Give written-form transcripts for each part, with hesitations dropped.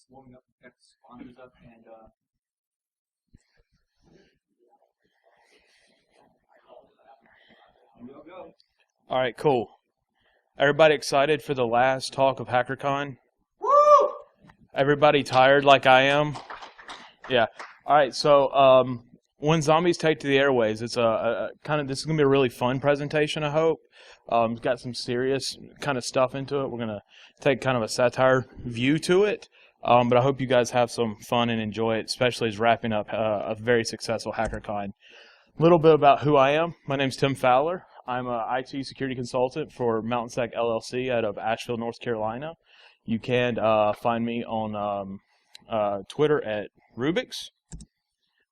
warming up, got the sponsors up, and we'll go. All right, cool. Everybody excited for the last talk of HackerCon? Woo! Everybody tired like I am? Yeah. All right, so when zombies take to the airways, it's this is going to be a really fun presentation, I hope. It's got some serious kind of stuff into it. We're going to take kind of a satire view to it, but I hope you guys have some fun and enjoy it, especially as wrapping up a very successful HackerCon. A little bit about who I am. My name's Tim Fowler. I'm an IT security consultant for MountainSec LLC out of Asheville, North Carolina. You can find me on Twitter at Rubix.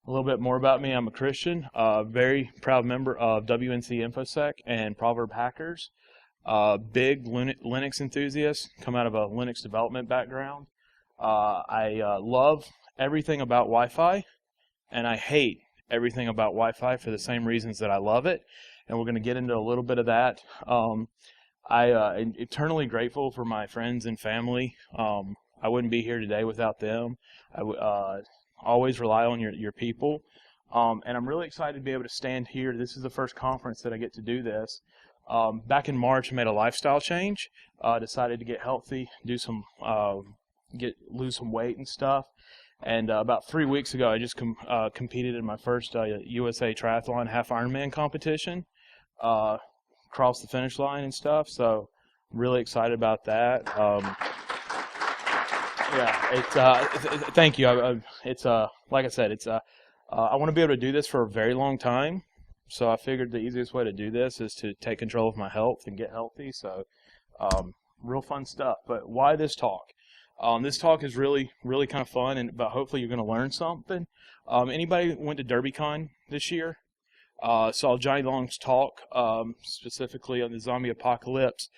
A little bit more about me. I'm a Christian, very proud member of WNC InfoSec and Proverb Hackers. Big Linux enthusiast, come out of a Linux development background. I love everything about Wi-Fi, and I hate everything about Wi-Fi for the same reasons that I love it, and we're going to get into a little bit of that. I'm eternally grateful for my friends and family. I wouldn't be here today without them. Always rely on your people, and I'm really excited to be able to stand here. This is the first conference that I get to do this. Back in March, I made a lifestyle change. Decided to get healthy, do some lose some weight and stuff. And about 3 weeks ago, I just competed in my first USA Triathlon half Ironman competition. Crossed the finish line and stuff. So really excited about that. Thank you. It's like I said, I want to be able to do this for a very long time. So I figured the easiest way to do this is to take control of my health and get healthy. So real fun stuff. But why this talk? This talk is really, really kind of fun, but hopefully you're going to learn something. Anybody went to DerbyCon this year? Saw Johnny Long's talk, specifically on the zombie apocalypse.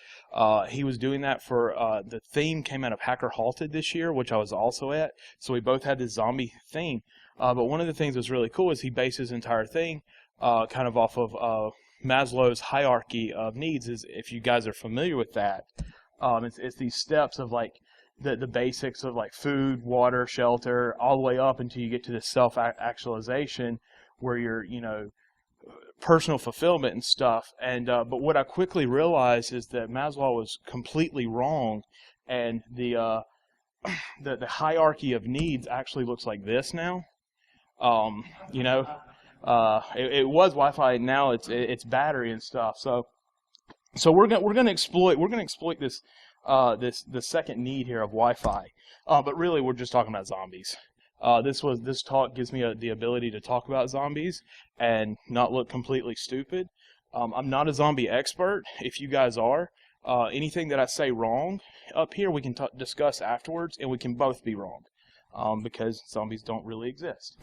He was doing that for, the theme came out of Hacker Halted this year, which I was also at. So we both had this zombie theme. But one of the things that was really cool is he based his entire thing, kind of off of, Maslow's hierarchy of needs. Is if you guys are familiar with that, it's these steps of like, the basics of like food, water, shelter, all the way up until you get to the self-actualization where you're, personal fulfillment and stuff. And but what I quickly realized is that Maslow was completely wrong, and the hierarchy of needs actually looks like this now. It was Wi-Fi, now it's battery and stuff. So we're gonna exploit this. The second need here of Wi-Fi, but really we're just talking about zombies. This talk gives me the ability to talk about zombies and not look completely stupid. I'm not a zombie expert. If you guys are, anything that I say wrong up here we can discuss afterwards, and we can both be wrong, because zombies don't really exist.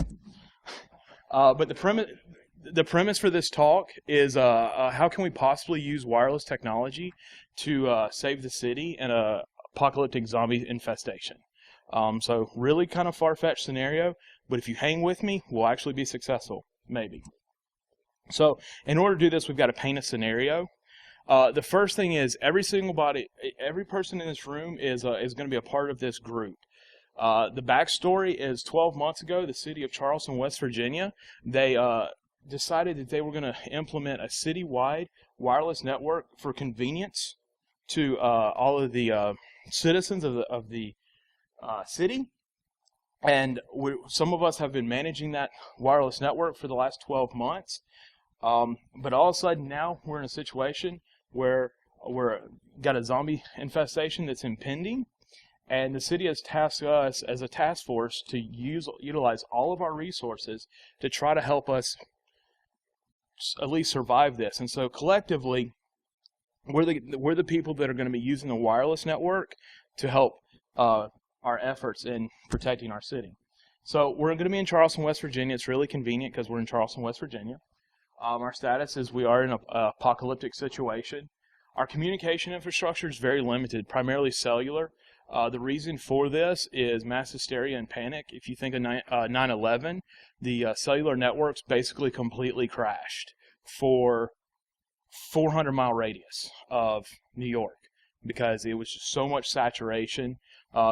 But the premise for this talk is how can we possibly use wireless technology to save the city in a apocalyptic zombie infestation. So really kind of far-fetched scenario, but if you hang with me, we'll actually be successful, maybe. So in order to do this, we've got to paint a scenario. The first thing is every person in this room is going to be a part of this group. The backstory is 12 months ago, the city of Charleston, West Virginia, they decided that they were going to implement a citywide wireless network for convenience to all of the citizens of the city. And some of us have been managing that wireless network for the last 12 months. But all of a sudden now we're in a situation where we're got a zombie infestation that's impending. And the city has tasked us as a task force to utilize all of our resources to try to help us at least survive this. And so collectively, we're the people that are going to be using the wireless network to help our efforts in protecting our city. So we're going to be in Charleston, West Virginia. It's really convenient because we're in Charleston, West Virginia. Our status is we are in an apocalyptic situation. Our communication infrastructure is very limited, primarily cellular. The reason for this is mass hysteria and panic. If you think of 9/11, the cellular networks basically completely crashed for 400-mile radius of New York because it was just so much saturation.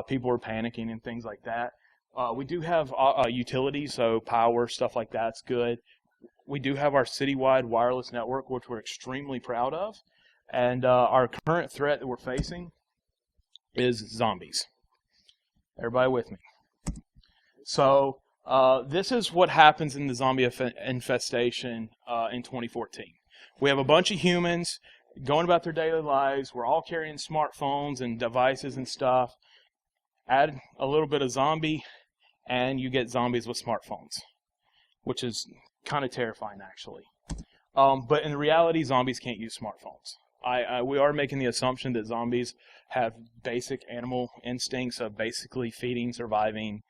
People are panicking and things like that. We do have utilities, so power, stuff like that's good. We do have our citywide wireless network, which we're extremely proud of. And our current threat that we're facing is zombies. Everybody with me? So this is what happens in the zombie infestation in 2014. We have a bunch of humans going about their daily lives. We're all carrying smartphones and devices and stuff. Add a little bit of zombie, and you get zombies with smartphones, which is kind of terrifying, actually. But in reality, zombies can't use smartphones. We are making the assumption that zombies have basic animal instincts of basically feeding, surviving,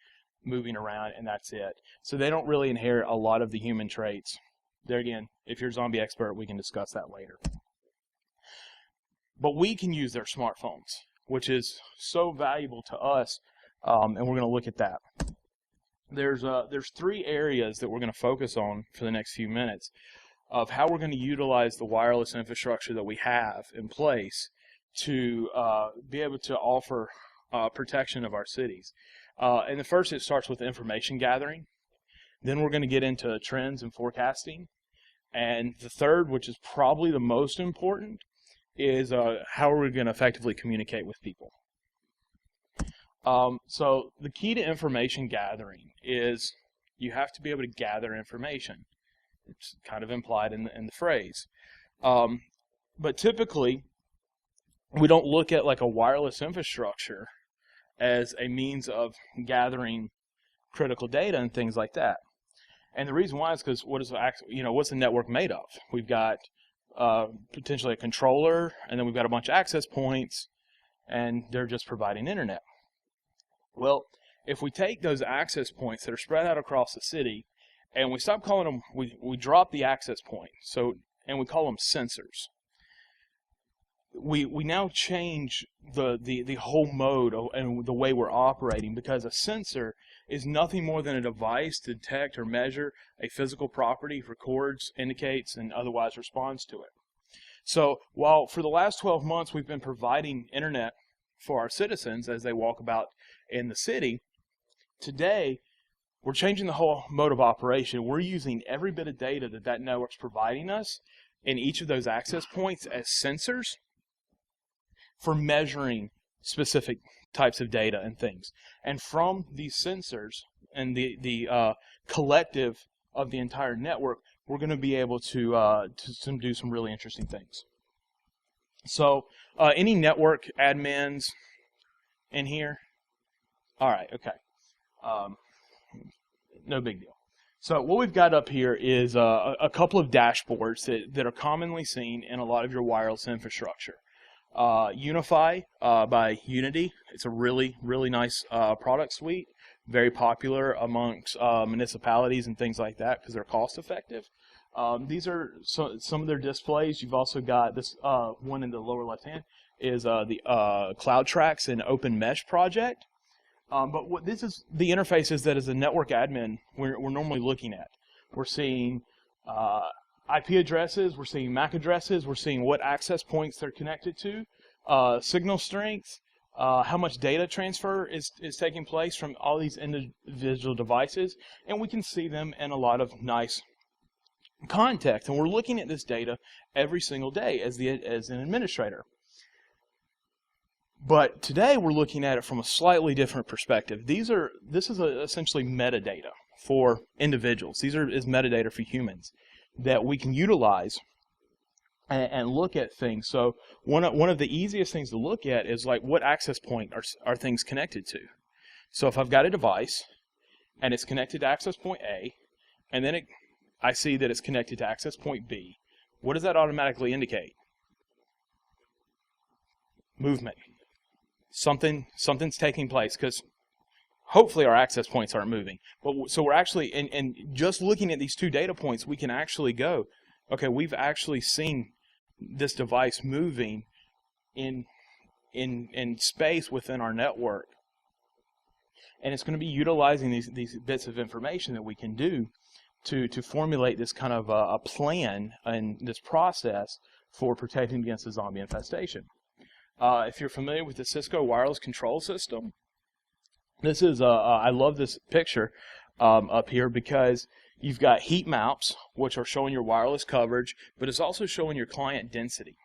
moving around, and that's it. So they don't really inherit a lot of the human traits. There again, if you're a zombie expert, we can discuss that later. But we can use their smartphones, which is so valuable to us, and we're going to look at that. There's 3 areas that we're going to focus on for the next few minutes of how we're going to utilize the wireless infrastructure that we have in place to be able to offer protection of our cities. And the first, it starts with information gathering. Then we're going to get into trends and forecasting. And the third, which is probably the most important, is how are we going to effectively communicate with people. So the key to information gathering is you have to be able to gather information. It's kind of implied in the phrase. But typically, we don't look at like a wireless infrastructure as a means of gathering critical data and things like that. And the reason why is because what's the network made of? We've got potentially a controller, and then we've got a bunch of access points, and they're just providing internet. Well, if we take those access points that are spread out across the city, and we stop calling them, we drop the access point, and we call them sensors. We now change the whole mode and the way we're operating, because a sensor is nothing more than a device to detect or measure a physical property, records, indicates, and otherwise responds to it. So while for the last 12 months we've been providing internet for our citizens as they walk about in the city, today we're changing the whole mode of operation. We're using every bit of data that network's providing us in each of those access points as sensors for measuring specific types of data and things. And from these sensors and the collective of the entire network, we're going to be able to do some really interesting things. So, any network admins in here? All right, okay. No big deal. So what we've got up here is a couple of dashboards that are commonly seen in a lot of your wireless infrastructure. Unify by Unity. It's a really, really nice product suite. Very popular amongst municipalities and things like that because they're cost effective. These are some of their displays. You've also got this one in the lower left hand is the Cloud Tracks and Open Mesh project. But what this is the interfaces that as a network admin we're normally looking at. We're seeing IP addresses, we're seeing MAC addresses, we're seeing what access points they're connected to, signal strength, how much data transfer is taking place from all these individual devices, and we can see them in a lot of nice context. And we're looking at this data every single day as an administrator. But today we're looking at it from a slightly different perspective. This is essentially metadata for individuals. These is metadata for humans that we can utilize and look at things. So one of the easiest things to look at is like what access point are things connected to. So if I've got a device and it's connected to access point A, and then I see that it's connected to access point B, what does that automatically indicate? Movement. Something's taking place, because hopefully our access points aren't moving. But so we're actually, and just looking at these two data points, we can actually go, okay, we've actually seen this device moving in space within our network, and it's going to be utilizing these bits of information that we can do to formulate this kind of a plan and this process for protecting against the zombie infestation. If you're familiar with the Cisco wireless control system, this is I love this picture up here because you've got heat maps, which are showing your wireless coverage, but it's also showing your client density.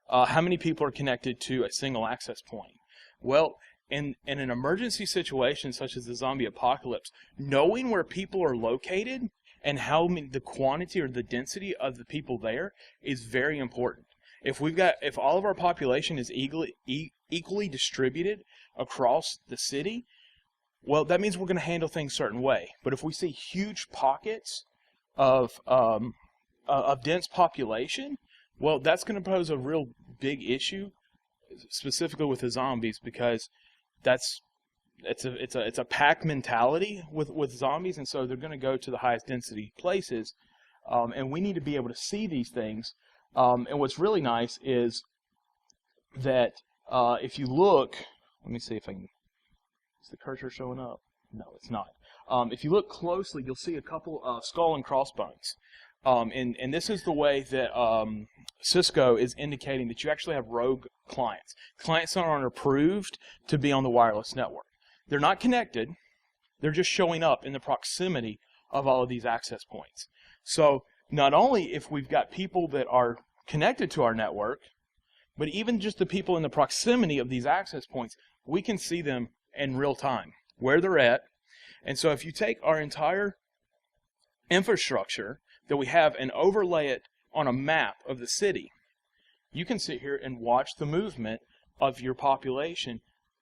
How many people are connected to a single access point? Well, in an emergency situation such as the zombie apocalypse, knowing where people are located and the quantity or the density of the people there is very important. If all of our population is equally distributed across the city, well, that means we're going to handle things a certain way. But if we see huge pockets of dense population, well, that's going to pose a real big issue, specifically with the zombies, because it's a pack mentality with zombies, and so they're going to go to the highest density places, and we need to be able to see these things. And what's really nice is that if you look, let me see if I can. Is the cursor showing up? No, it's not. If you look closely, you'll see a couple of skull and crossbones. And this is the way that Cisco is indicating that you actually have rogue clients. Clients that aren't approved to be on the wireless network. They're not connected. They're just showing up in the proximity of all of these access points. So not only if we've got people that are connected to our network, but even just the people in the proximity of these access points, we can see them in real time, where they're at. And so if you take our entire infrastructure that we have and overlay it on a map of the city, you can sit here and watch the movement of your population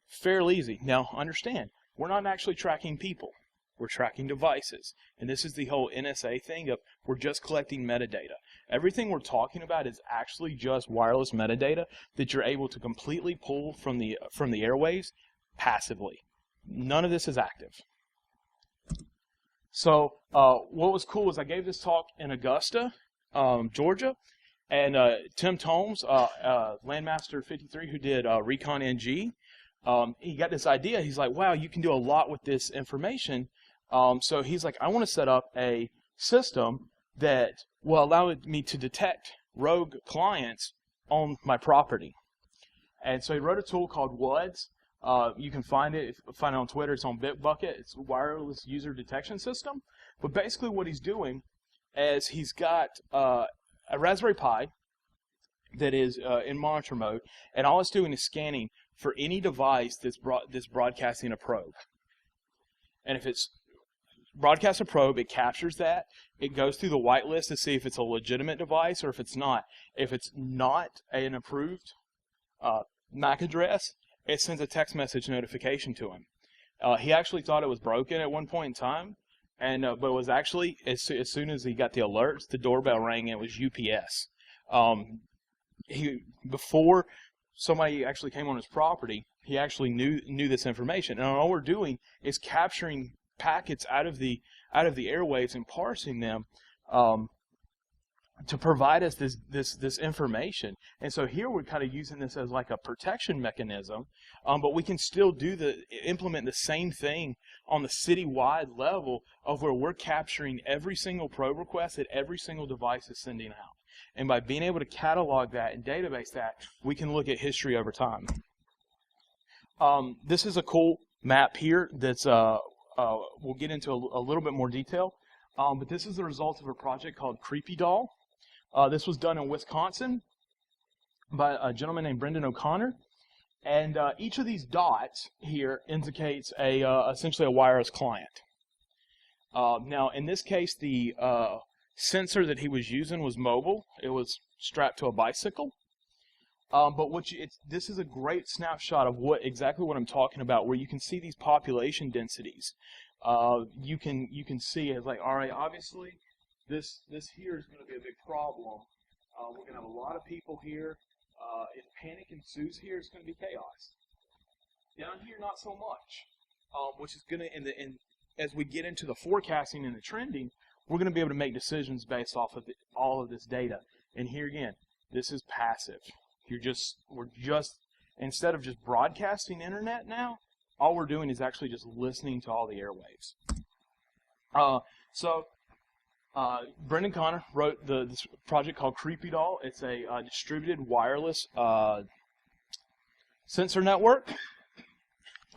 fairly easy. Now, understand, we're not actually tracking people. We're tracking devices. And this is the whole NSA thing of we're just collecting metadata. Everything we're talking about is actually just wireless metadata that you're able to completely pull from the airwaves passively. None of this is active. So what was cool is I gave this talk in Augusta, Georgia, and Tim Tomes, Landmaster 53, who did Recon NG, he got this idea. He's like, wow, you can do a lot with this information. So he's like, I want to set up a system that will allow me to detect rogue clients on my property. And so he wrote a tool called WUDS. You can find it on Twitter. It's on Bitbucket. It's a wireless user detection system. But basically what he's doing is he's got a Raspberry Pi that is in monitor mode, and all it's doing is scanning for any device that's broadcasting a probe. And if it's broadcasts a probe, it captures that. It goes through the whitelist to see if it's a legitimate device or if it's not. If it's not an approved MAC address, it sends a text message notification to him. He actually thought it was broken at one point in time, and but it was actually, as soon as he got the alerts, the doorbell rang and it was UPS. Before somebody actually came on his property, he actually knew this information. And all we're doing is capturing packets out of the airwaves and parsing them to provide us this information. And so here we're kind of using this as like a protection mechanism, but we can still implement the same thing on the citywide level of where we're capturing every single probe request that every single device is sending out. And by being able to catalog that and database that, we can look at history over time. This is a cool map here that's we'll get into a little bit more detail. But this is the result of a project called Creepy Doll. This was done in Wisconsin by a gentleman named Brendan O'Connor. And each of these dots here indicates essentially a wireless client. Now, in this case, the sensor that he was using was mobile. It was strapped to a bicycle. But this is a great snapshot of exactly what I'm talking about, where you can see these population densities. You can see it's like, all right, obviously this here is going to be a big problem. We're going to have a lot of people here. If panic ensues here, it's going to be chaos. Down here, not so much. Which is going to, as we get into the forecasting and the trending, we're going to be able to make decisions based off of all of this data. And here again, this is passive. Instead of just broadcasting internet now, all we're doing is actually just listening to all the airwaves. Brendan Connor wrote this project called Creepy Doll. It's a distributed wireless sensor network.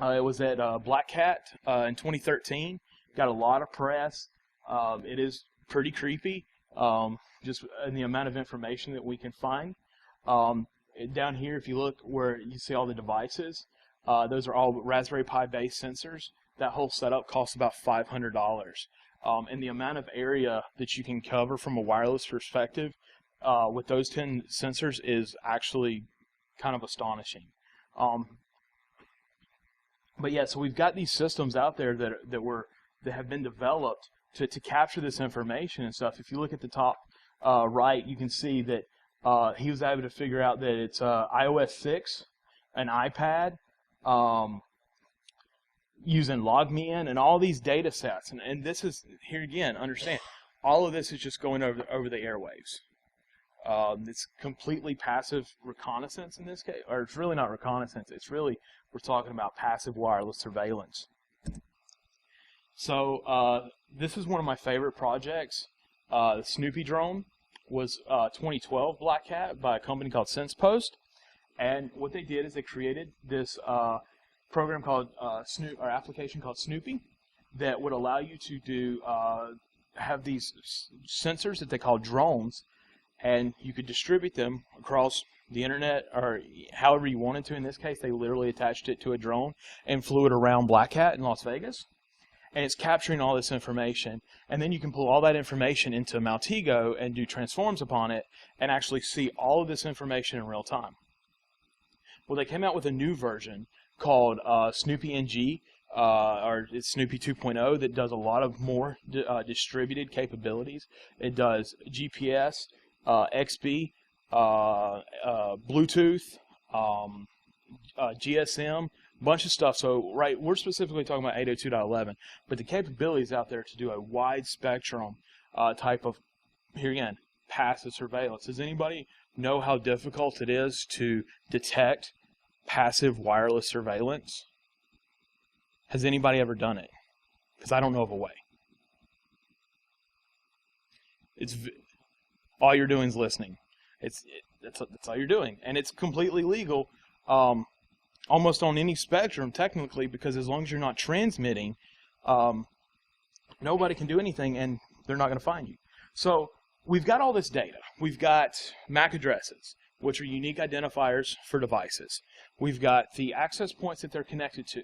It was at Black Cat in 2013. Got a lot of press. It is pretty creepy, just in the amount of information that we can find. Down here, if you look where you see all the devices, those are all Raspberry Pi based sensors. That whole setup costs about $500. And the amount of area that you can cover from a wireless perspective with those 10 sensors is actually kind of astonishing. But yeah, so we've got these systems out there that have been developed to capture this information and stuff. If you look at the top right, you can see that he was able to figure out that it's iOS 6, an iPad, using LogMeIn and all these data sets. And this is, here again, understand, all of this is just going over the airwaves. It's completely passive reconnaissance in this case, or it's really not reconnaissance. It's really, we're talking about passive wireless surveillance. So this is one of my favorite projects. The Snoopy drone was 2012 Black Hat by a company called SensePost. And what they did is they created this program called application called Snoopy that would allow you to do have these sensors that they call drones, and you could distribute them across the internet or however you wanted to. In this case, they literally attached it to a drone and flew it around Black Hat in Las Vegas. And it's capturing all this information. And then you can pull all that information into Maltego and do transforms upon it and actually see all of this information in real time. Well, they came out with a new version called Snoopy NG, or it's Snoopy 2.0, that does a lot of more distributed capabilities. It does GPS, XB, Bluetooth, GSM, bunch of stuff. So, right, we're specifically talking about 802.11, but the capabilities out there to do a wide spectrum type of, here again, passive surveillance. Does anybody know how difficult it is to detect passive wireless surveillance? Has anybody ever done it? Because I don't know of a way. All you're doing is listening. That's all you're doing, and it's completely legal, almost on any spectrum technically, because as long as you're not transmitting, nobody can do anything, and they're not going to find you. So we've got all this data. We've got MAC addresses, which are unique identifiers for devices. We've got the access points that they're connected to.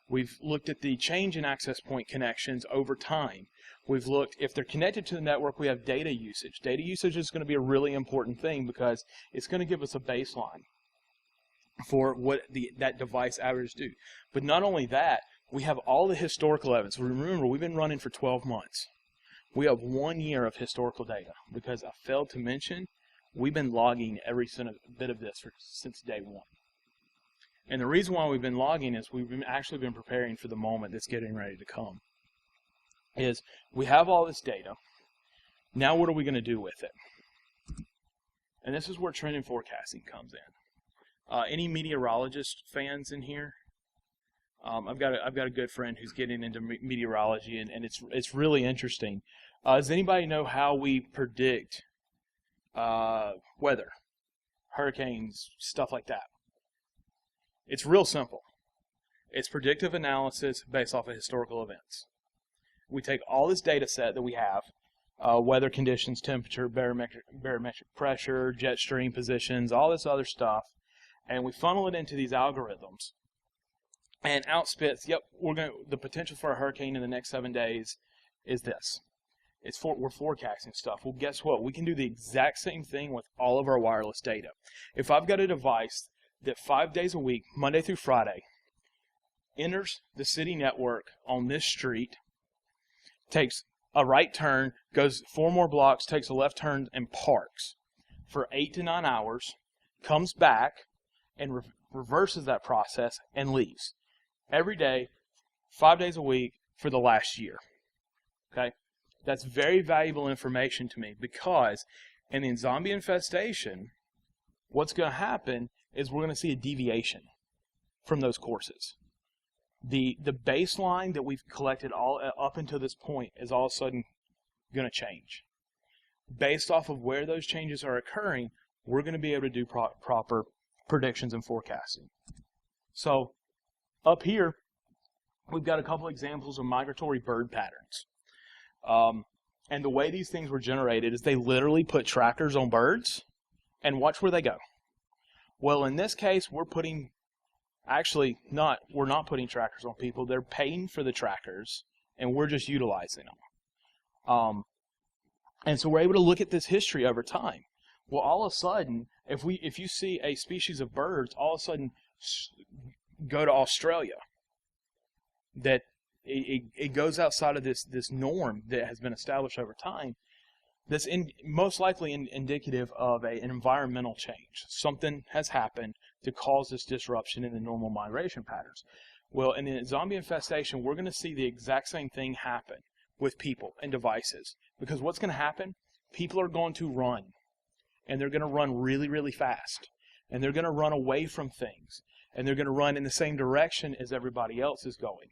We've looked at the change in access point connections over time. We've looked, if they're connected to the network, we have data usage. Data usage is going to be a really important thing because it's going to give us a baseline for what that device averages do. But not only that, we have all the historical evidence. Remember, we've been running for 12 months. We have 1 year of historical data because I failed to mention we've been logging every bit of this since day one. And the reason why we've been logging is we've actually been preparing for the moment that's getting ready to come. Is we have all this data. Now what are we going to do with it? And this is where trend and forecasting comes in. Any meteorologist fans in here? I've got a good friend who's getting into meteorology, and it's really interesting. Does anybody know how we predict weather, hurricanes, stuff like that? It's real simple. It's predictive analysis based off of historical events. We take all this data set that we have, weather conditions, temperature, barometric pressure, jet stream positions, all this other stuff, and we funnel it into these algorithms. And out spits, yep, the potential for a hurricane in the next 7 days is this. We're forecasting stuff. Well, guess what? We can do the exact same thing with all of our wireless data. If I've got a device that 5 days a week, Monday through Friday, enters the city network on this street, takes a right turn, goes 4 more blocks, takes a left turn, and parks for 8 to 9 hours, comes back and reverses that process and leaves. Every day, 5 days a week for the last year. Okay? That's very valuable information to me because in the zombie infestation, what's going to happen is we're going to see a deviation from those courses. The baseline that we've collected all up until this point is all of a sudden going to change. Based off of where those changes are occurring, we're going to be able to do proper predictions and forecasting. So up here, we've got a couple examples of migratory bird patterns. And the way these things were generated is they literally put trackers on birds and watch where they go. Well, in this case, we're not putting trackers on people. They're paying for the trackers, and we're just utilizing them. And so we're able to look at this history over time. Well, all of a sudden, if you see a species of birds, all of a sudden go to Australia, that it goes outside of this norm that has been established over time. That's most likely indicative of an environmental change. Something has happened to cause this disruption in the normal migration patterns. Well, in the zombie infestation, we're going to see the exact same thing happen with people and devices. Because what's going to happen? People are going to run. And they're going to run really, really fast. And they're going to run away from things. And they're going to run in the same direction as everybody else is going.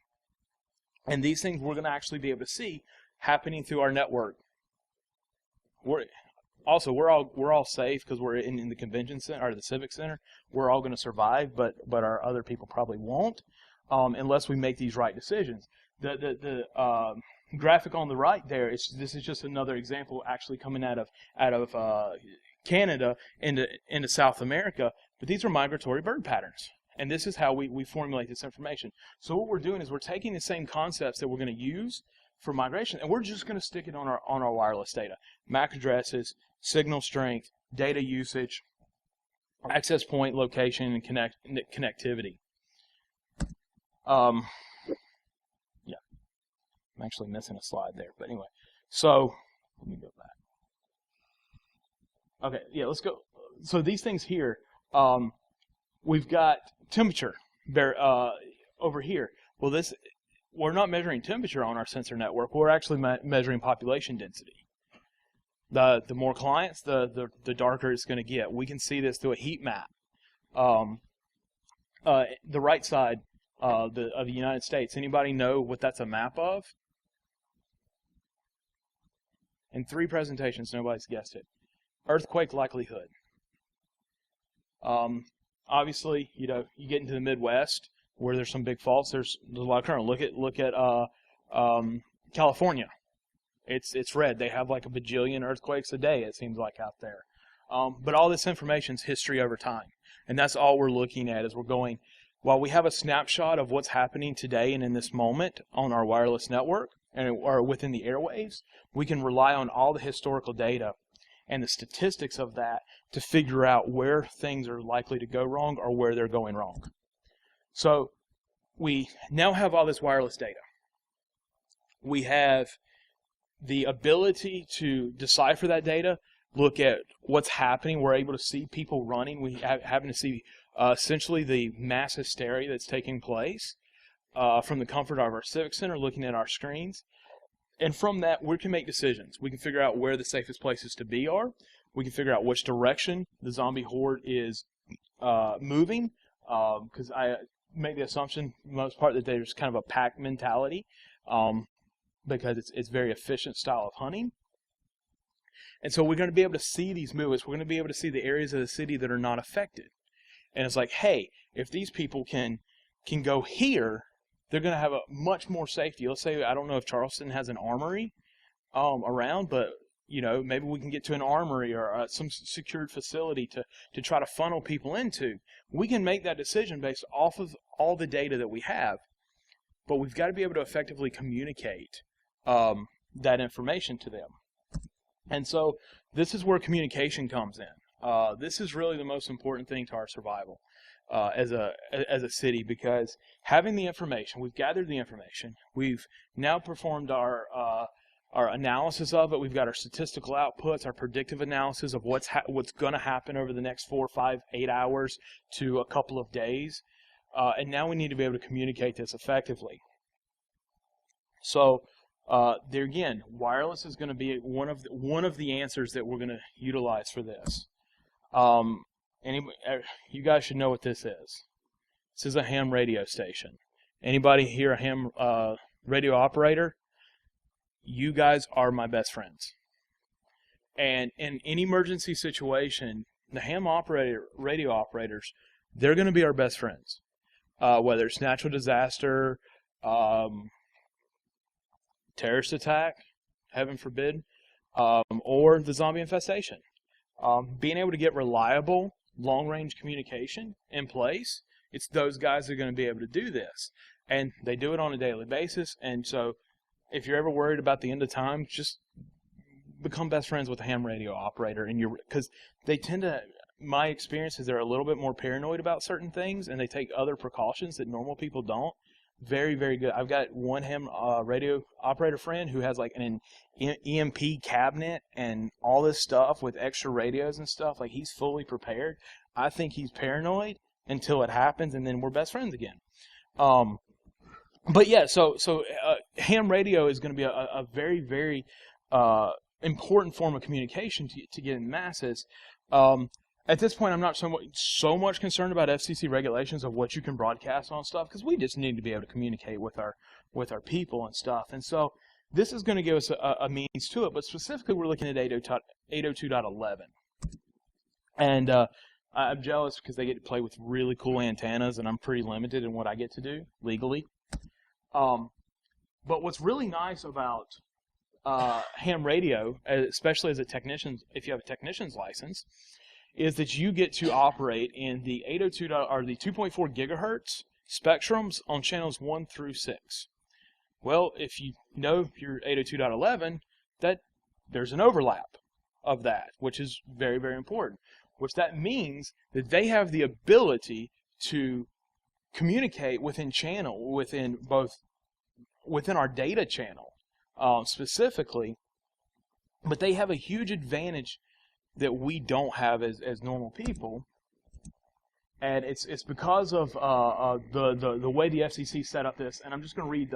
And these things we're going to actually be able to see happening through our network. We're all safe because we're in the convention center or the civic center. We're all going to survive, but our other people probably won't, unless we make these right decisions. The graphic on the right there this is just another example actually coming out of Canada into South America. But these are migratory bird patterns, and this is how we formulate this information. So what we're doing is we're taking the same concepts that we're going to use for migration, and we're just going to stick it on our wireless data. MAC addresses, signal strength, data usage, access point location, and connectivity. Yeah, I'm actually missing a slide there, but anyway. So let me go back. Okay, yeah, let's go. So these things here, we've got temperature over here. Well, we're not measuring temperature on our sensor network. We're actually measuring population density. The more clients, the darker it's going to get. We can see this through a heat map. The right side of the United States. Anybody know what that's a map of? In 3 presentations, nobody's guessed it. Earthquake likelihood. Obviously, you get into the Midwest where there's some big faults. There's a lot of current. Look at California. It's red. They have like a bajillion earthquakes a day, it seems like, out there. But all this information is history over time. And that's all we're looking at as we're going. While we have a snapshot of what's happening today and in this moment on our wireless network or within the airwaves, we can rely on all the historical data and the statistics of that to figure out where things are likely to go wrong or where they're going wrong. So we now have all this wireless data. We have the ability to decipher that data, look at what's happening. We're able to see people running. We happen to see essentially the mass hysteria that's taking place from the comfort of our civic center, looking at our screens. And from that, we can make decisions. We can figure out where the safest places to be are. We can figure out which direction the zombie horde is moving, because I make the assumption, for the most part, that there's kind of a pack mentality, because it's very efficient style of hunting. And so we're going to be able to see these movements. We're going to be able to see the areas of the city that are not affected. And it's like, hey, if these people can go here, they're going to have a much more safety. Let's say, I don't know if Charleston has an armory around, but maybe we can get to an armory or some secured facility to try to funnel people into. We can make that decision based off of all the data that we have, but we've got to be able to effectively communicate that information to them. And so this is where communication comes in. This is really the most important thing to our survival as a city, because having the information, we've gathered the information, we've now performed our analysis of it, we've got our statistical outputs, our predictive analysis of what's going to happen over the next 4, 5, 8 hours to a couple of days, and now we need to be able to communicate this effectively. So there again, wireless is going to be one of the answers that we're going to utilize for this. You guys should know what this is. This is a ham radio station. Anybody here a ham radio operator? You guys are my best friends. And in any emergency situation, the ham radio operators, they're going to be our best friends. whether it's natural disaster, um, terrorist attack, heaven forbid, or the zombie infestation. Being able to get reliable long-range communication in place, it's those guys that are going to be able to do this. And they do it on a daily basis. And so if you're ever worried about the end of time, just become best friends with a ham radio operator. And because they tend to, my experience is they're a little bit more paranoid about certain things, and they take other precautions that normal people don't. Very, very good. I've got one ham radio operator friend who has like an EMP cabinet and all this stuff with extra radios and stuff. Like, he's fully prepared. I think he's paranoid until it happens, and then we're best friends again. But yeah, so ham radio is going to be a very, very important form of communication to get in masses. At this point, I'm not so much concerned about FCC regulations of what you can broadcast on stuff, because we just need to be able to communicate with our people and stuff. And so this is going to give us a means to it, but specifically we're looking at 802.11. And I'm jealous because they get to play with really cool antennas, and I'm pretty limited in what I get to do legally. But what's really nice about ham radio, especially as a technician, if you have a technician's license, is that you get to operate in the 802 or the 2.4 gigahertz spectrums on channels 1 through 6. Well, if you know your 802.11, that there's an overlap of that, which is very, very important. Which that means that they have the ability to communicate within our data channel specifically, but they have a huge advantage that we don't have as normal people, and it's because of the way the FCC set up this. And I'm just going to read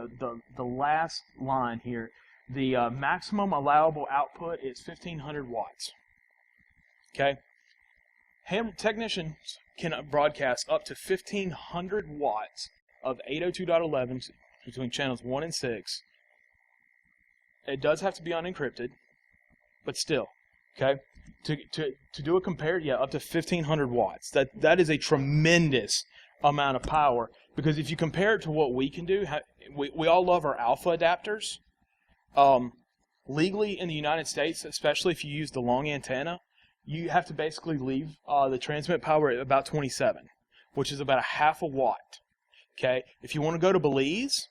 the last line here. The maximum allowable output is 1,500 watts. Okay, ham technicians can broadcast up to 1,500 watts of 802.11 between channels 1 and 6. It does have to be unencrypted, but still, okay. To do a compare, yeah, up to 1,500 watts. That is a tremendous amount of power, because if you compare it to what we can do, we all love our alpha adapters. Legally in the United States, especially if you use the long antenna, you have to basically leave the transmit power at about 27, which is about a half a watt. Okay, if you want to go to Belize,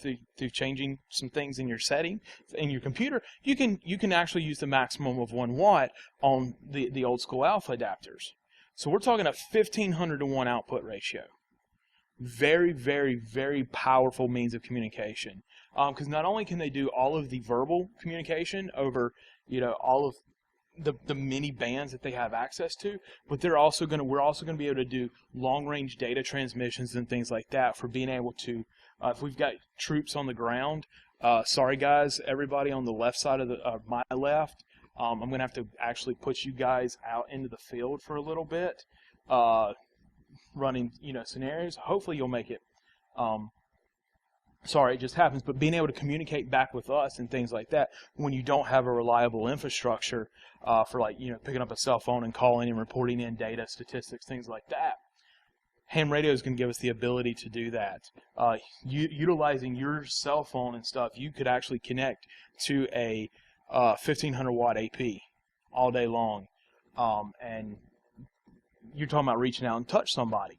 through changing some things in your setting in your computer, you can actually use the maximum of 1 watt on the old school alpha adapters. So we're talking a 1,500 to 1 output ratio. Very, very, very powerful means of communication. Because not only can they do all of the verbal communication over all of the many bands that they have access to, but we're also going to be able to do long range data transmissions and things like that, for being able to. If we've got troops on the ground, sorry guys, everybody on the left side of my left, I'm going to have to actually put you guys out into the field for a little bit, running scenarios. Hopefully you'll make it. Sorry, it just happens. But being able to communicate back with us and things like that when you don't have a reliable infrastructure for picking up a cell phone and calling and reporting in data, statistics, things like that. Ham radio is going to give us the ability to do that. Utilizing your cell phone and stuff, you could actually connect to a 1,500 watt AP all day long. And you're talking about reaching out and touch somebody.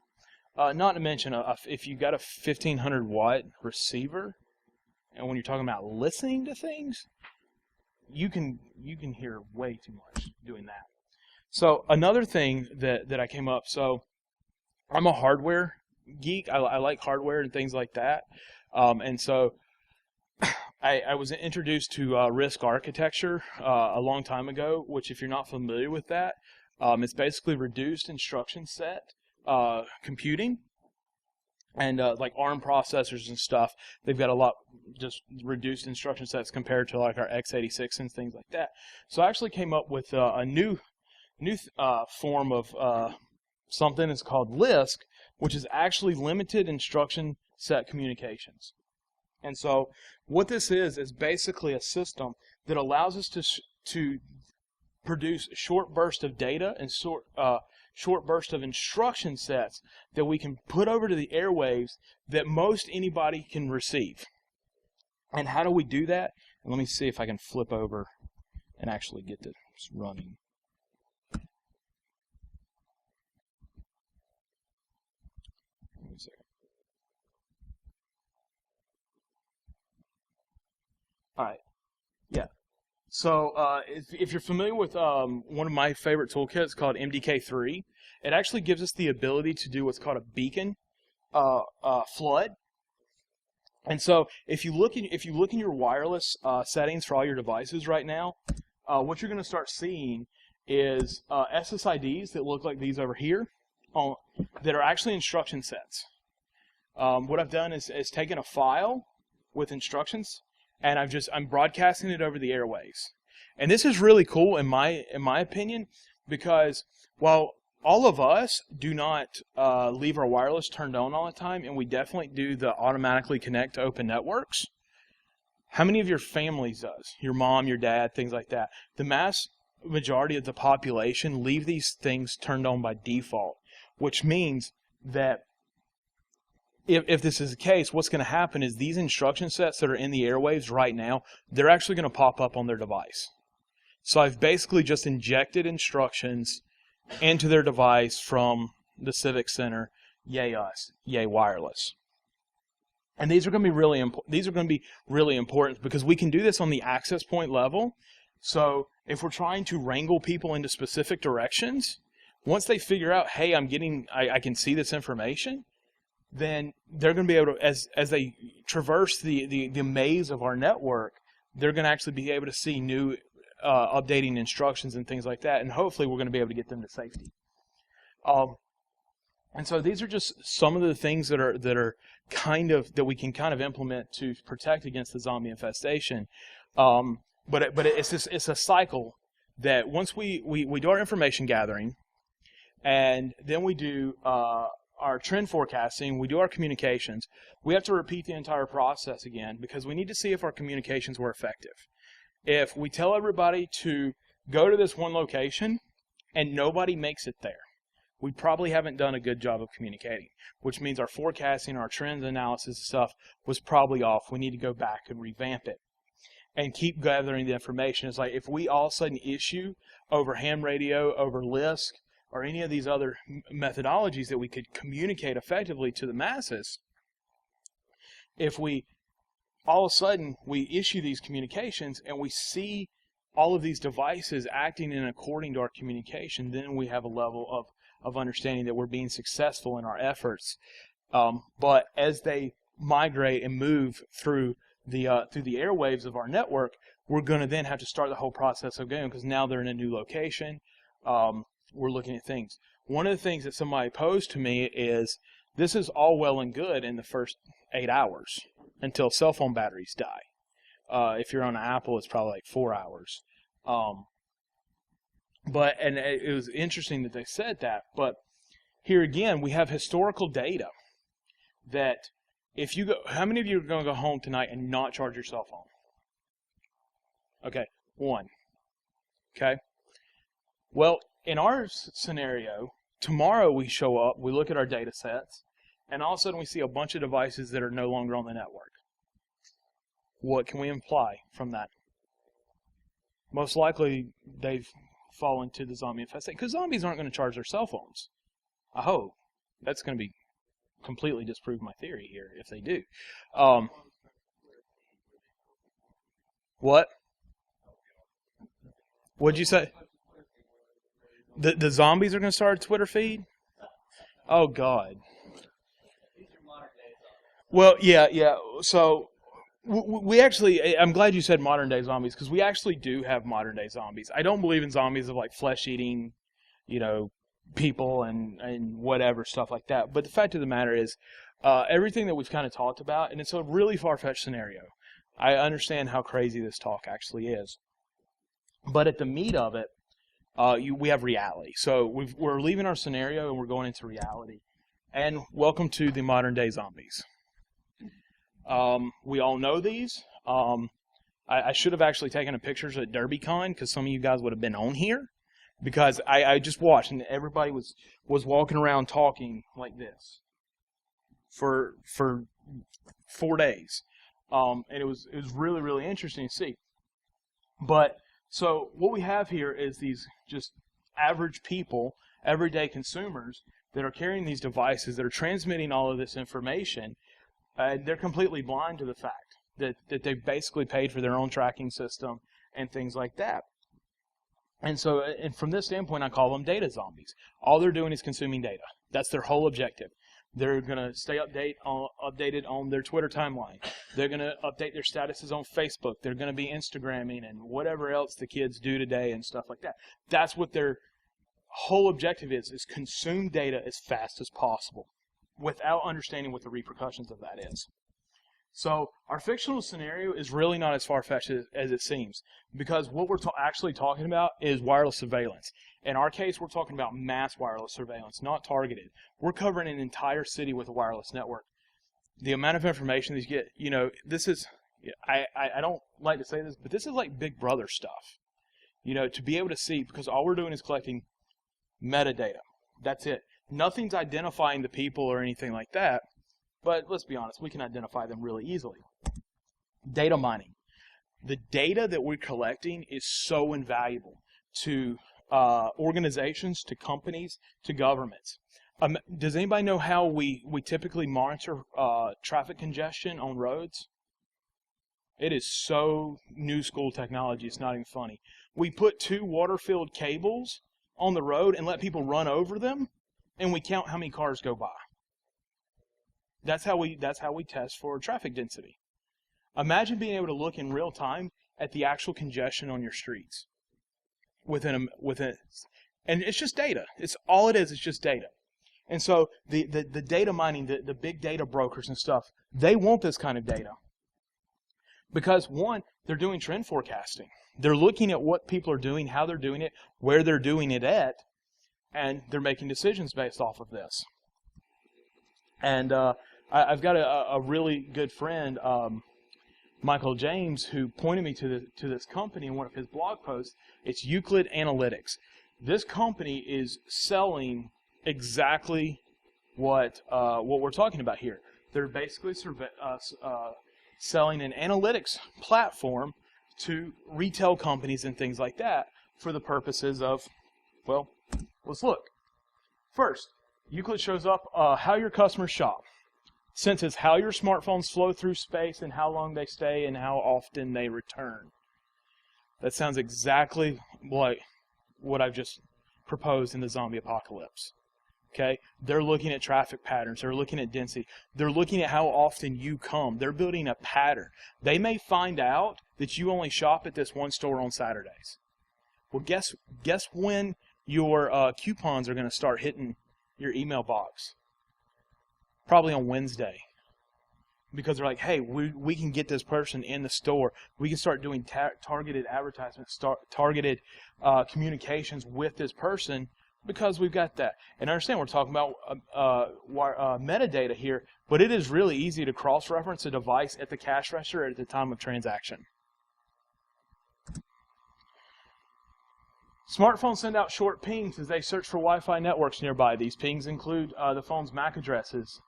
Not to mention, if you got a 1,500 watt receiver, and when you're talking about listening to things, you can hear way too much doing that. So another thing that I came up, so I'm a hardware geek. I like hardware and things like that. And so I was introduced to RISC architecture a long time ago, which, if you're not familiar with that, it's basically reduced instruction set computing. And like ARM processors and stuff, they've got a lot just reduced instruction sets compared to like our x86 and things like that. So I actually came up with a new form of something that's called LISC, which is actually limited instruction set communications. And so what this is basically a system that allows us to produce short bursts of data and short bursts of instruction sets that we can put over to the airwaves that most anybody can receive. And how do we do that? And let me see if I can flip over and actually get this running. Wait a second. All right. Yeah. So if you're familiar with one of my favorite toolkits called MDK3, it actually gives us the ability to do what's called a beacon flood. And so if you look in your wireless settings for all your devices right now, what you're going to start seeing is SSIDs that look like these over here that are actually instruction sets. What I've done is taken a file with instructions, and I'm broadcasting it over the airwaves. And this is really cool in my opinion, because while all of us do not leave our wireless turned on all the time, and we definitely do the automatically connect to open networks, how many of your families does? Your mom, your dad, things like that. The mass majority of the population leave these things turned on by default, which means that if this is the case, what's going to happen is these instruction sets that are in the airwaves right now, they're actually going to pop up on their device. So I've basically just injected instructions into their device from the Civic Center, yay us, yay wireless. And these are going to be really important because we can do this on the access point level. So if we're trying to wrangle people into specific directions, once they figure out, hey, I can see this information, then they're going to be able to, as they traverse the maze of our network, they're going to actually be able to see new updating instructions and things like that, and hopefully we're going to be able to get them to safety. And so these are just some of the things that are that we can kind of implement to protect against the zombie infestation. But it's a cycle that once we do our information gathering, and then we do our trend forecasting, we do our communications, we have to repeat the entire process again because we need to see if our communications were effective. If we tell everybody to go to this one location and nobody makes it there, we probably haven't done a good job of communicating, which means our forecasting, our trends analysis and stuff was probably off. We need to go back and revamp it and keep gathering the information. It's like if we all of a sudden issue over ham radio, over LISC, or any of these other methodologies that we could communicate effectively to the masses, if we all of a sudden we issue these communications and we see all of these devices acting in according to our communication, then we have a level of understanding that we're being successful in our efforts. But as they migrate and move through the airwaves of our network, we're going to then have to start the whole process again because now they're in a new location. We're looking at things. One of the things that somebody posed to me is this is all well and good in the first 8 hours until cell phone batteries die. If you're on an Apple, it's probably like 4 hours. But it was interesting that they said that. But here again, we have historical data that if you go, how many of you are going to go home tonight and not charge your cell phone? Okay, one. Okay. Well, in our scenario, tomorrow we show up, we look at our data sets, and all of a sudden we see a bunch of devices that are no longer on the network. What can we imply from that? Most likely they've fallen to the zombie infestation, because zombies aren't going to charge their cell phones. I hope. That's going to be completely disprove my theory here if they do. What? What'd you say? The zombies are going to start a Twitter feed? Oh, God. Well, yeah. So, we actually, I'm glad you said modern day zombies, because we actually do have modern day zombies. I don't believe in zombies of like flesh-eating, people and whatever, stuff like that. But the fact of the matter is, everything that we've kind of talked about, and it's a really far-fetched scenario. I understand how crazy this talk actually is. But at the meat of it, we have reality. So we're leaving our scenario and we're going into reality. And welcome to the modern day zombies. We all know these. I should have actually taken a pictures at DerbyCon because some of you guys would have been on here. because I just watched, and everybody was walking around talking like this for 4 days, and it was really, really interesting to see. But so what we have here is these just average people, everyday consumers that are carrying these devices that are transmitting all of this information. They're completely blind to the fact that they've basically paid for their own tracking system and things like that. And so, and from this standpoint, I call them data zombies. All they're doing is consuming data. That's their whole objective. They're going to stay updated on their Twitter timeline. They're going to update their statuses on Facebook. They're going to be Instagramming and whatever else the kids do today and stuff like that. That's what their whole objective is consume data as fast as possible without understanding what the repercussions of that is. So our fictional scenario is really not as far-fetched as it seems, because what we're actually talking about is wireless surveillance. In our case, we're talking about mass wireless surveillance, not targeted. We're covering an entire city with a wireless network. The amount of information these get, this is, I don't like to say this, but this is like Big Brother stuff. To be able to see, because all we're doing is collecting metadata. That's it. Nothing's identifying the people or anything like that. But let's be honest, we can identify them really easily. Data mining. The data that we're collecting is so invaluable to organizations, to companies, to governments. Does anybody know how we typically monitor traffic congestion on roads? It is so new school technology, it's not even funny. We put 2 water-filled cables on the road and let people run over them, and we count how many cars go by. That's how we test for traffic density. Imagine being able to look in real time at the actual congestion on your streets within, and it's just data. It's all it is. It's just data. And so the data mining, the big data brokers and stuff, they want this kind of data because one, they're doing trend forecasting. They're looking at what people are doing, how they're doing it, where they're doing it at, and they're making decisions based off of this. And I've got a really good friend, Michael James, who pointed me to this company in one of his blog posts. It's Euclid Analytics. This company is selling exactly what we're talking about here. They're basically selling an analytics platform to retail companies and things like that for the purposes of, well, let's look. First, Euclid shows up how your customers shop. Senses how your smartphones flow through space and how long they stay and how often they return. That sounds exactly like what I've just proposed in the zombie apocalypse. Okay? They're looking at traffic patterns. They're looking at density. They're looking at how often you come. They're building a pattern. They may find out that you only shop at this one store on Saturdays. Well, guess when your coupons are going to start hitting your email box? Probably on Wednesday, because they're like, hey, we can get this person in the store. We can start doing targeted advertisements, targeted communications with this person because we've got that. And understand we're talking about metadata here, but it is really easy to cross-reference a device at the cash register at the time of transaction. Smartphones send out short pings as they search for Wi-Fi networks nearby. These pings include the phone's MAC addresses,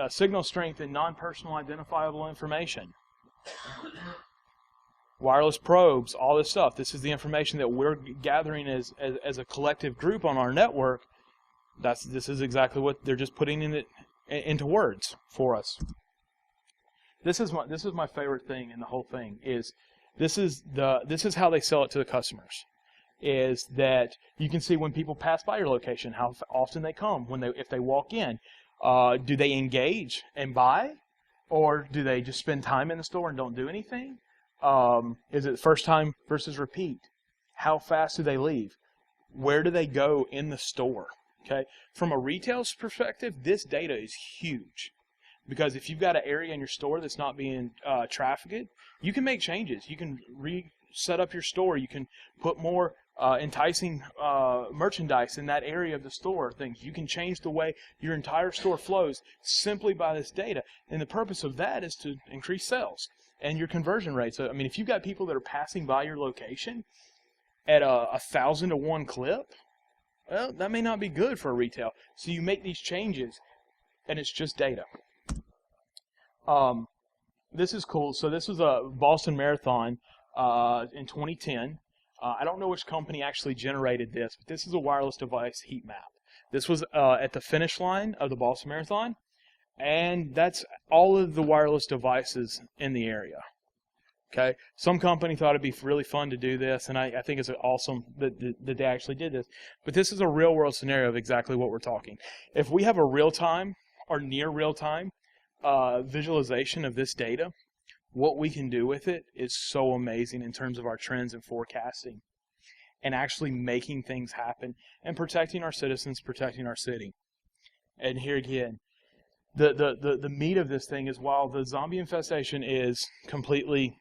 signal strength, and non-personal identifiable information. Wireless probes, all this stuff. This is the information that we're gathering as a collective group on our network. This is exactly what they're just putting into words for us. This is my favorite thing in the whole thing. This is how they sell it to the customers. Is that you can see when people pass by your location, how often they come, if they walk in. Do they engage and buy, or do they just spend time in the store and don't do anything? Is it first time versus repeat? How fast do they leave? Where do they go in the store? Okay, from a retail's perspective, this data is huge, because if you've got an area in your store that's not being trafficked, you can make changes. You can reset up your store. You can put more enticing merchandise in that area of the store. Things you can change the way your entire store flows simply by this data, and the purpose of that is to increase sales and your conversion rates. So, I mean, if you've got people that are passing by your location, at a 1,000-to-1 clip, well, that may not be good for retail. So you make these changes, and it's just data. This is cool. So this was a Boston Marathon in 2010. I don't know which company actually generated this, but this is a wireless device heat map. This was at the finish line of the Boston Marathon, and that's all of the wireless devices in the area. Okay, some company thought it'd be really fun to do this, and I think it's awesome that they actually did this. But this is a real-world scenario of exactly what we're talking. If we have a real-time or near real-time visualization of this data, what we can do with it is so amazing in terms of our trends and forecasting and actually making things happen and protecting our citizens, protecting our city. And here again, the meat of this thing is, while the zombie infestation is completely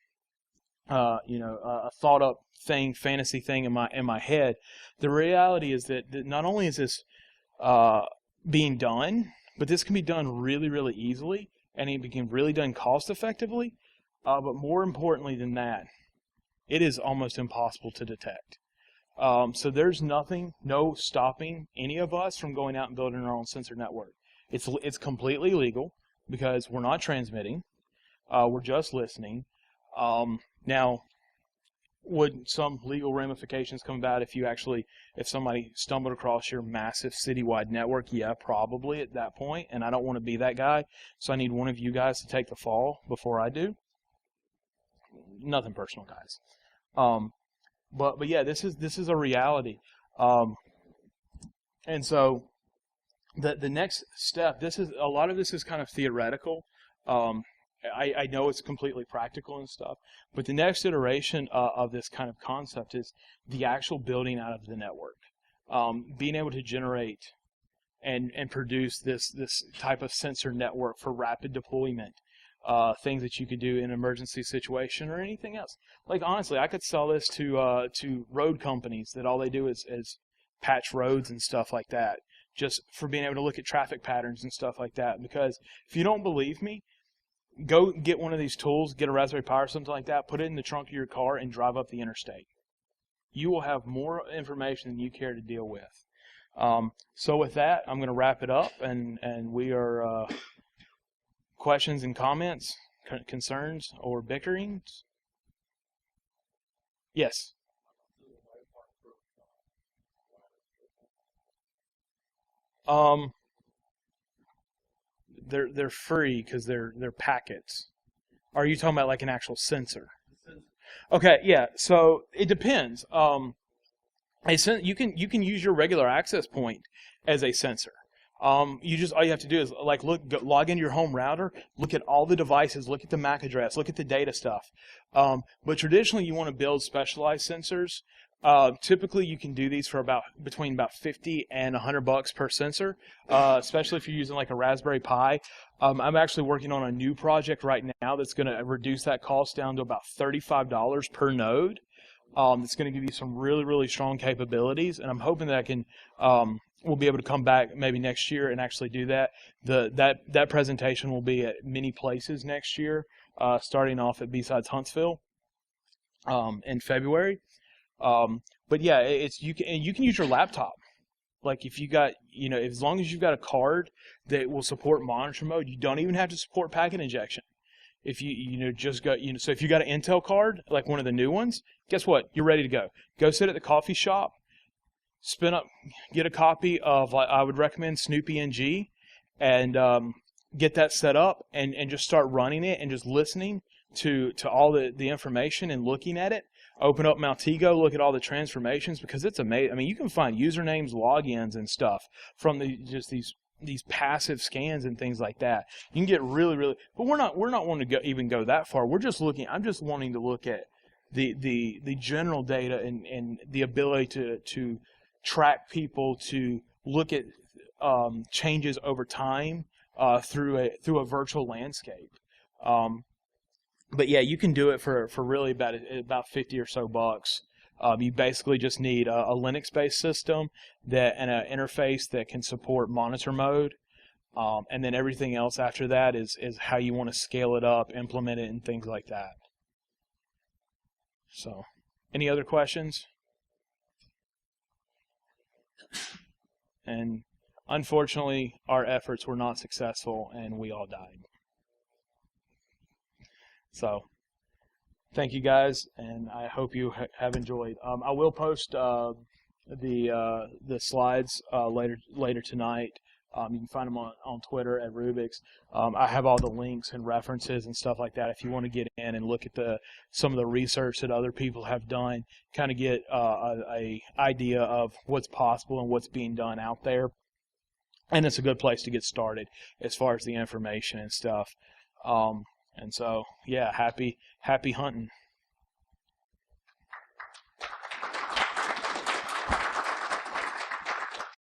a thought up thing, fantasy thing in my head, the reality is that not only is this being done, but this can be done really, really easily, and it can be really done cost effectively. But more importantly than that, it is almost impossible to detect. So there's no stopping any of us from going out and building our own sensor network. It's completely legal because we're not transmitting. We're just listening. Now, would some legal ramifications come about if somebody stumbled across your massive citywide network? Yeah, probably at that point, and I don't want to be that guy, so I need one of you guys to take the fall before I do. Nothing personal, guys. But yeah, this is a reality. And so the next step, a lot of this is kind of theoretical. I know it's completely practical and stuff, but the next iteration of this kind of concept is the actual building out of the network, being able to generate and produce this type of sensor network for rapid deployment, things that you could do in an emergency situation or anything else. Like, honestly, I could sell this to road companies that all they do is patch roads and stuff like that, just for being able to look at traffic patterns and stuff like that. Because if you don't believe me, go get one of these tools, get a Raspberry Pi or something like that, put it in the trunk of your car, and drive up the interstate. You will have more information than you care to deal with. So with that, I'm going to wrap it up, and we are questions and comments, concerns, or bickerings? Yes. They're free because they're packets. Are you talking about like an actual sensor? Okay, yeah. So it depends. You can use your regular access point as a sensor. All you have to do is log into your home router, look at all the devices, look at the MAC address, look at the data stuff. But traditionally, you want to build specialized sensors. Typically, you can do these for between about $50 and $100 per sensor, especially if you're using like a Raspberry Pi. I'm actually working on a new project right now that's going to reduce that cost down to about $35 per node. It's going to give you some really, really strong capabilities, and I'm hoping that we'll be able to come back maybe next year and actually do that. That presentation will be at many places next year, starting off at B-Sides Huntsville in February. But yeah, you can use your laptop. Like if you got, as long as you've got a card that will support monitor mode, you don't even have to support packet injection. If so if you got an Intel card, like one of the new ones, guess what? You're ready to go. Go sit at the coffee shop, get a copy of, I would recommend Snoopy NG, and get that set up and just start running it and just listening to all the information and looking at it. Open up Maltego, look at all the transformations, because it's amazing. I mean, you can find usernames, logins, and stuff from these passive scans and things like that. You can get really, really, but we're not wanting to even go that far. I'm just wanting to look at the general data and the ability to track people, to look at changes over time through a virtual landscape. But yeah, you can do it for really about 50 or so bucks. You basically just need a Linux-based system and an interface that can support monitor mode, and then everything else after that is how you want to scale it up, implement it, and things like that. So, any other questions? And unfortunately, our efforts were not successful, and we all died. So, thank you guys, and I hope you have enjoyed. I will post the slides later tonight. You can find them on Twitter at Rubik's. I have all the links and references and stuff like that. If you want to get in and look at some of the research that other people have done, kind of get a idea of what's possible and what's being done out there. And it's a good place to get started as far as the information and stuff. And so, yeah, happy hunting.